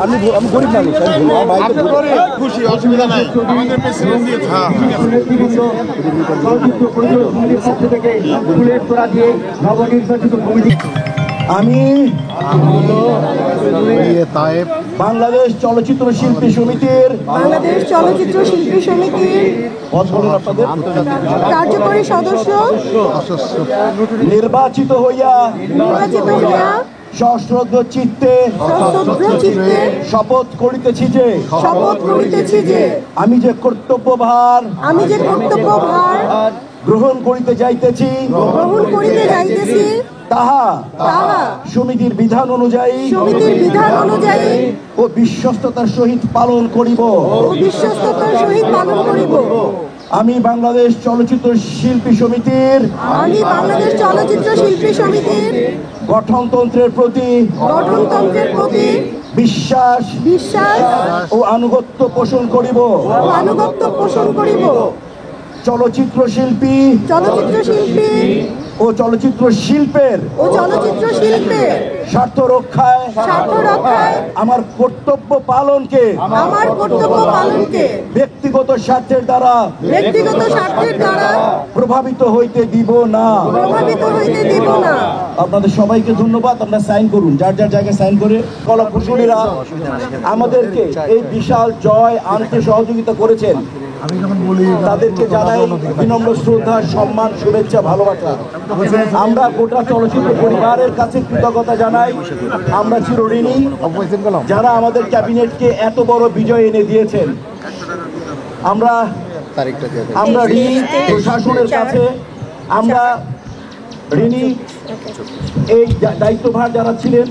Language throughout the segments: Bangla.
আমি গরিব মানুষ, খুশি, অসুবিধা নাই, আমাদের প্রেসিডেন্ট দিয়ে আমি বাংলাদেশ চলচ্চিত্র শিল্পী সমিতির কার্যকরী সদস্য নির্বাচিত হইয়া সশ্রদ্ধ চিত্তে শপথ করিতেছি যে আমি যে কর্তব্যভার গ্রহণ করিতে যাইতেছি তাহা সমিতির বিধান অনুযায়ী ও বিশ্বস্ততার সহিত পালন করিব। আমি বাংলাদেশ চলচ্চিত্র শিল্পী সমিতির গঠনতন্ত্রের প্রতি বিশ্বাস ও আনুগত্য পোষণ করিব। চলচ্চিত্র শিল্পী ও চলচ্চিত্র শিল্পের স্বার্থ রক্ষায় আমার কর্তব্য পালনকে ব্যক্তিগত স্বার্থের দ্বারা প্রভাবিত হইতে দিব না। আপনাদের সবাইকে ধন্যবাদ। আপনারা সাইন করুন, যার যার জায়গায় সাইন করে। কলা কুশলীরা আমাদেরকে এই বিশাল জয় আনতে সহযোগিতা করেছেন, তাদেরকে জানাই বিনম্র শ্রদ্ধা, সম্মান, শুভেচ্ছা, ভালোবাসা। আমরা গোটা চলচ্চিত্র পরিবারের কাছে কৃতজ্ঞতা জানাই। আমরা চিরঋণী যারা আমাদের ক্যাবিনেটকে এত বড় বিজয় এনে দিয়েছেন। আমরা ঋণী প্রশাসনের কাছে, আমরা ঋণী এই দায়িত্বভার যারা ছিলেন,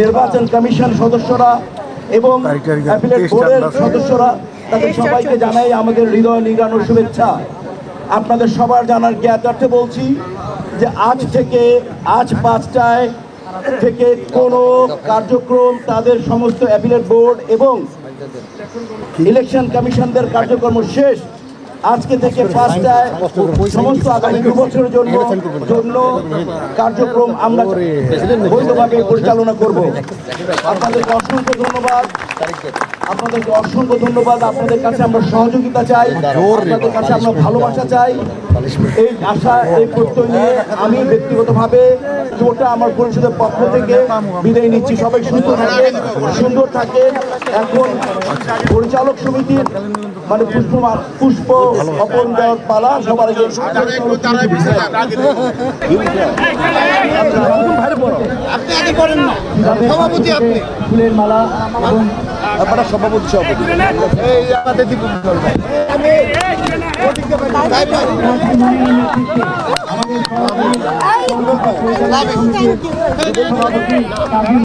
নির্বাচন কমিশন সদস্যরা এবং অ্যাপিলেট বোর্ডের সদস্যরা, তাদের সবাইকে জানাই আমাদের হৃদয় নিগানোর শুভেচ্ছা। আপনাদের সবার জানার জ্ঞাতার্থে বলছি যে আজ 5টায় থেকে কোনো কার্যক্রম তাদের সমস্ত অ্যাপিলেট বোর্ড এবং ইলেকশন কমিশনদের কার্যক্রম শেষ। আজকে থেকে 5টায় সমস্ত আগামী 2 বছরের জন্য কার্যক্রম আমরা বৈধভাবে পরিচালনা করব। আপনাদেরকে অসংখ্য ধন্যবাদ। আপনাদের কাছে আমরা সহযোগিতা চাই, আপনাদের কাছে আমরা ভালোবাসা চাই। এই আশা, এই প্রত্যয় নিয়ে আমি ব্যক্তিগতভাবে গোটা আমার পরিষদের পক্ষ থেকে বিদায় নিচ্ছি। সবাই সুস্থ থাকেন, সুন্দর থাকেন। এখন পরিচালক সমিতির পুষ্প অপন দেওয়ার পালা। সবার আগে ফুলের মালা এবং আপনারা সভাপতি আমাদের